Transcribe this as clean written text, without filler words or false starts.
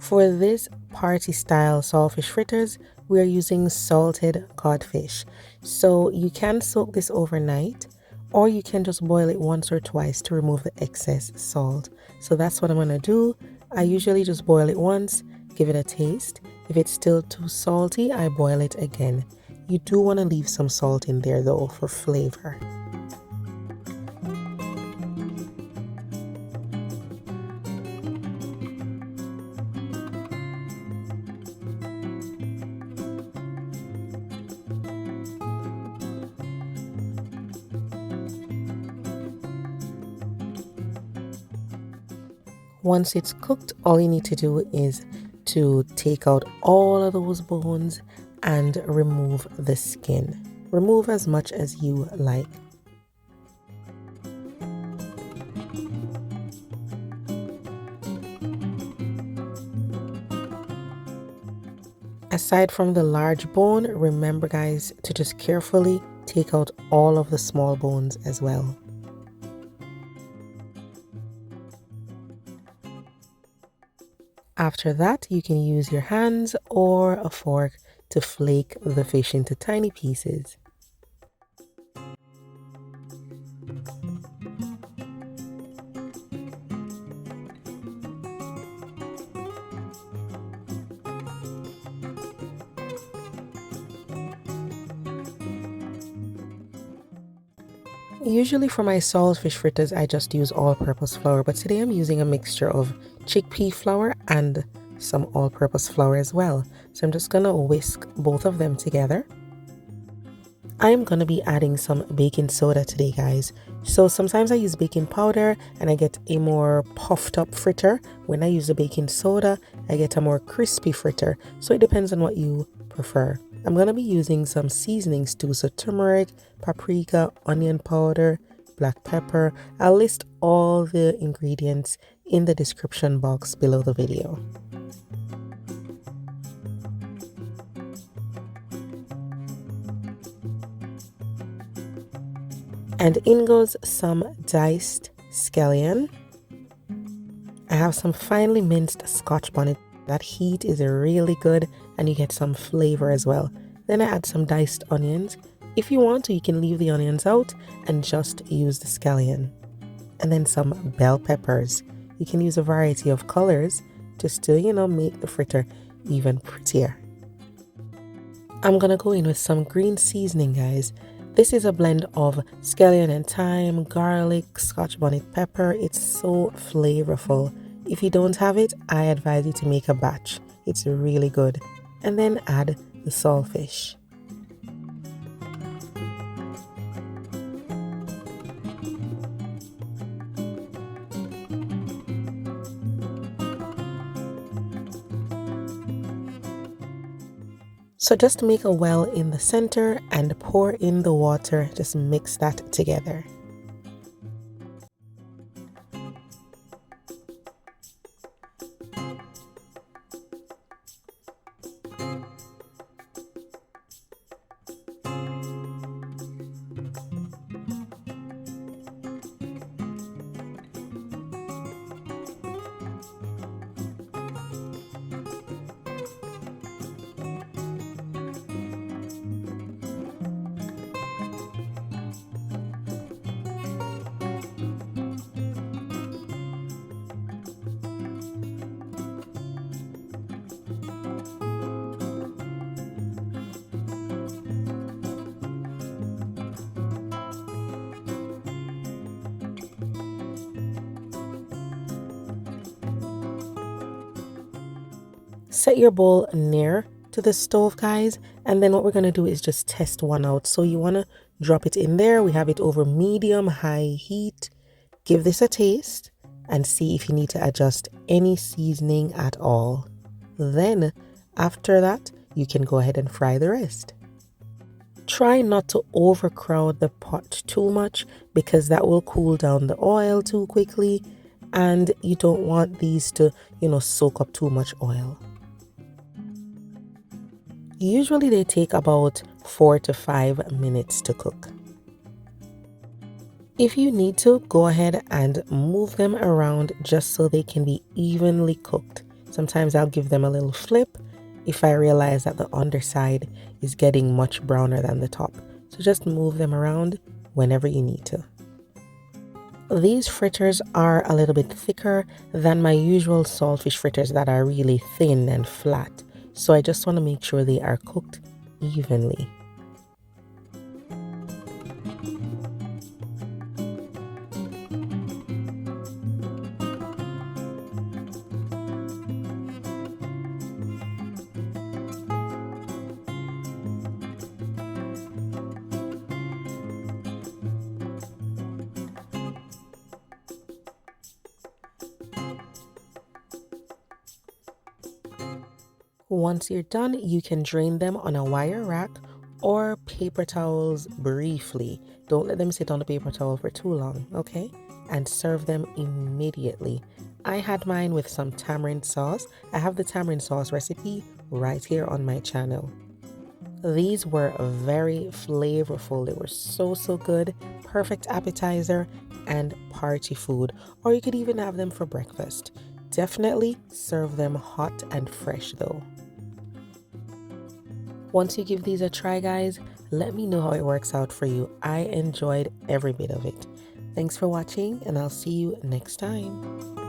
For this party style saltfish fritters, we are using salted codfish. So you can soak this overnight, or you can just boil it once or twice to remove the excess salt. So that's what I'm gonna do. I usually just boil it once, give it a taste. If it's still too salty, I boil it again. You do want to leave some salt in there though for flavor. Once it's cooked, all you need to do is to take out all of those bones and remove the skin. Remove as much as you like. Aside from the large bone, remember guys to just carefully take out all of the small bones as well. After that, you can use your hands or a fork to flake the fish into tiny pieces. Usually for my saltfish fritters, I just use all-purpose flour, but today I'm using a mixture of chickpea flour and some all-purpose flour as well. So I'm just gonna whisk both of them together. I'm gonna be adding some baking soda today, guys. So sometimes I use baking powder and I get a more puffed up fritter. When I use the baking soda, I get a more crispy fritter. So it depends on what you prefer. I'm gonna be using some seasonings too, so turmeric, paprika, onion powder, black pepper. I'll list all the ingredients in the description box below the video. And in goes some diced scallion. I have some finely minced Scotchbonnet. That heat is really good and you get some flavor as well. Then I add some diced onions. If you want to, you can leave the onions out and just use the scallion. And then some bell peppers. You can use a variety of colors just to, make the fritter even prettier. I'm gonna go in with some green seasoning, guys. This is a blend of scallion and thyme, garlic, Scotchbonnet pepper. It's so flavorful. If you don't have it, I advise you to make a batch. It's really good. And then add the saltfish. So just make a well in the center and pour in the water. Just mix that together. Set your bowl near to the stove, guys, and then what we're going to do is just test one out. So you want to drop it in there. We have it over medium high heat. Give this a taste and see if you need to adjust any seasoning at all. Then after that, you can go ahead and fry the rest. Try not to overcrowd the pot too much because that will cool down the oil too quickly, and you don't want these to, soak up too much oil. Usually they take about 4 to 5 minutes to cook. If you need to, go ahead and move them around just so they can be evenly cooked. Sometimes I'll give them a little flip if I realize that the underside is getting much browner than the top. So just move them around whenever you need to. These fritters are a little bit thicker than my usual saltfish fritters that are really thin and flat. So I just want to make sure they are cooked evenly. Once you're done, you can drain them on a wire rack or paper towels briefly. Don't let them sit on the paper towel for too long, okay? And serve them immediately. I had mine with some tamarind sauce. I have the tamarind sauce recipe right here on my channel. These were very flavorful. They were so good. Perfect appetizer and party food. Or you could even have them for breakfast. Definitely serve them hot and fresh though. Once you give these a try, guys, let me know how it works out for you. I enjoyed every bit of it. Thanks for watching, and I'll see you next time.